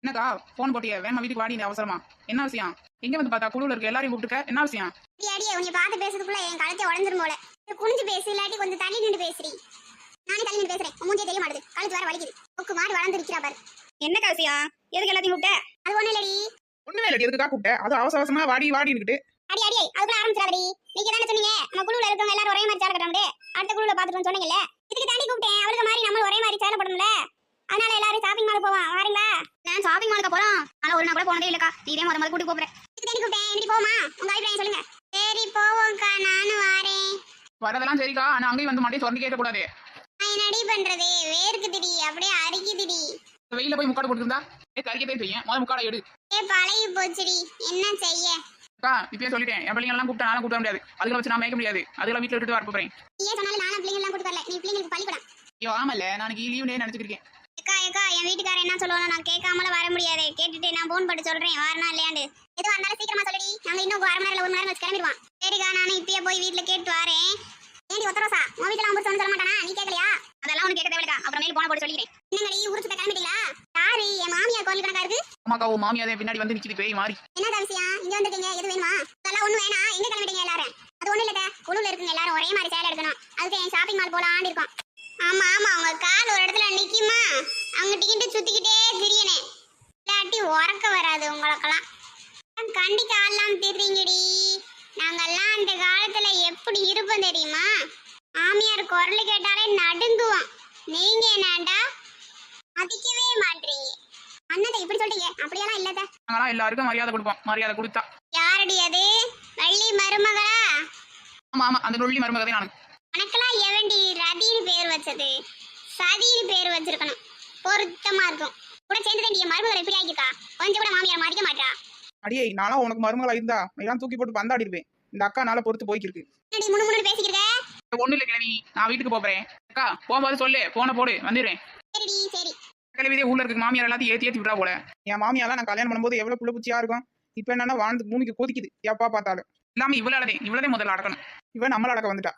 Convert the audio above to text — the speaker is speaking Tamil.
என்னக்கா போன் போட்டிய வேமா வீட்டுக்கு வாடி அவசரமா? என்ன விஷயம்? எங்க வந்து பார்த்தா குழுல இருக்க எல்லாரையும் கூப்பிட்டுக்க, என்ன விஷயம்? அடியே உன்னை பார்த்து பேசுறதுக்குள்ள என் கழுத்தை உடஞ்சிரும் போல. குனிஞ்சு பேசு, இல்லாட்டி கொஞ்சம் தள்ளி நின்று பேசுறீ. நானே தள்ளி நின்று பேசுறேன், மூஞ்சியே தெரிய மாட்டுது, கழுத்து வேற வலிக்குது. கொக்கு மாதிரி வளர்ந்து இருக்கிறா பாரு. என்ன விஷயம்? எதுக்கு எல்லாத்தையும் கூப்பிட்ட? அது ஒண்ணு இல்லடி. ஒண்ணுமே இல்லடி, எதுக்குக்கா கூப்பிட்ட? அது அவசரமா வாடி வாடின்னுக்கிட்டு. அடி அதுக்குள்ள ஆரம்பிச்சிடாதடி. நீங்க தானே சொன்னீங்க நம்ம குழுல இருக்கவங்க எல்லாரும் ஒரே மாதிரி சேலை கட்டணும்னு. அடுத்த குழுல பாத்துட்டு சொன்னீங்கல்ல, இதுக்கு தாண்டி கூப்பிட்டேன். அவளுக்கு மாதிரி நம்ம ஒரே மாதிரி சேலை போடணும்ல, அதனால எல்லாரும் ஷாப்பிங் மால் போவோம், வரீங்களா? நான் ஷாப்பிங் மாலுக்கு போறோம். ஆனா ஒரு நாள் கூட போனதே இல்லக்கா. நீ இதே முத கூட்டி போறேன். இதுக்கு தாண்டி கூப்பிட்டேன். இன்னைக்கு போமா? உங்க அபிப்பிராயம் சொல்லுங்க. சரி போவோம்க்கா, நானும் வரேன். வரதெல்லாம் சரிக்கா, ஆனா அங்கேயும் வந்து மாட்டே சொந்த கேட்க கூடாது. நான் என்னடி பண்றது, வேர்க்குதுடி, அப்படியே அரிக்குதுடி. வெயில போய் முக்காடு கொடுத்துருந்தா கறிக்கத்தே செய்யும். முதல் முக்காடை எடு. பழகி போச்சுடி, என்ன செய்ய? அக்கா இப்பயே சொல்லிட்டேன், என் பிள்ளைங்க எல்லாம் கூப்பிட்டா நானும் கூப்பிட முடியாது. அதுகளை வச்சு நான் மேய்க்க முடியாது. அதுகளை வீட்டுல விட்டுட்டு வர போறேன். நீயே சொன்னாலும் நானும் பிள்ளைங்க எல்லாம் கூட்டு வரல. நீ பிள்ளைங்களுக்கு பள்ளிக்கூடம். ஐயோ ஆமல்ல, நாளைக்கு லீவ் டே நினைச்சிருக்கேன். ஏக்கா என் வீட்டுக்காரர் என்ன சொல்லுவானோ நான் கேட்காமல வர முடியாது. கேட்டுட்டு நான் போன் போட்டு சொல்றேன், வரனா இல்லையாண்டு. எதுவும் இருந்தாலும் சீக்கிரமா சொல்லிடி. நாங்க இன்னும் 1/2 மணி நேரம் 1 மணி நேரம் வச்சு கிளம்பிடுவான். சரிக்கா, நானும் இப்பயே போய் வீட்டுல கேட்டு வரேன். ஏண்டி ஒத்தரோசா, உன் வீட்டுல அவங்க சொல்ல மாட்டானா? நீ கேட்கலையா? அதெல்லாம் ஒண்ணு கேட்க தேவையில்லக்கா. அப்புறம் மேல போன போட்டு சொல்லிக்கிறேன். என்னங்கடி ஊருக்கு கிளம்பிட்டீங்களா? யாரு? என் மாமியார் கோயில் கணக்கா இருக்கு. அம்மாக்கா உன் மாமியாதே பின்னாடி வந்து நிக்குது பேய் மாறி. என்ன விஷயம்? இங்க வந்திருக்கீங்க, எது வேணுமா? அதெல்லாம் ஒண்ணு வேணாம். எங்க கிளம்பிட்டீங்க எல்லாரும்? அது ஒண்ணு இல்ல, குழுல இருக்குங்க எல்லாரும் ஒரே மாதிரி சேலை எடுக்கணும். அதுக்கு என் ஷாப்பிங் மால் போலான்னு இருக்கோம். ஆமா உங்க கால் ஒரு இடத்துல நிக்குமா? அவங்க டிக்கெட்டு சுத்திக்கிட்டே திரியனே, இல்லாட்டி உறக்க வராது உங்களுக்கெல்லாம். கண்டிக்க ஆள்லாம் திரிங்கடி. நாங்கெல்லாம் அந்த காலத்துல எப்படி இருப்போம் தெரியுமா? மாமியார் குரல் கேட்டாலே நடுங்குவோம். நீங்க என்னடா மதிக்கவே மாட்டீங்க. அண்ணதை இப்படி சொல்றீங்க? அப்படியெல்லாம் இல்லத. நாங்களாம் எல்லாருக்கும் மரியாதை கொடுப்போம். மரியாதை கொடுத்தா யாரடி அது? வள்ளி மருமகளா? ஆமா ஆமா, அந்த நொல்லி மருமகதே நானு. உனக்கெல்லாம் எவண்டி ரதின்னு பேர் வச்சது? சதின்னு பேர் வச்சிருக்கணும், பொருத்தமா இருக்கும். கூட சேர்ந்து தான் மருமகள் எப்படி ஆகிக்கா? கொஞ்சம் கூட மாமியார் மதிக்க மாட்டா. அடியே, நானும் உனக்கு மருமகளா இருந்தா எல்லாம் தூக்கி போட்டு பந்தாடிடுவேன். இந்த அக்கா நாள பொறுத்து போய்க்கிருக்கு. என்னடி முன்னு பேசிக்கிறத? ஒண்ணு இல்ல கிழவி, நான் வீட்டுக்கு போறேன். அக்கா போகும்போது சொல்லு, போன போடு வந்துடுறேன். சரிடி சரி. கிழவிதே ஊர்ல இருக்கு மாமியார் எல்லாத்தையும் ஏத்தி விட்டா போல. என் மாமியாலாம் நான் கல்யாணம் பண்ணும்போது எவ்வளவு புள்ள பூச்சியா இருக்கும். இப்ப என்னன்னா வாழ்ந்து பூமிக்கு கொதிக்குது எப்பா பார்த்தாலும். எல்லாமே இவ்வளவுதே முதல்ல அடக்கணும். இவன் நம்மள அடக்க வந்துட்டா.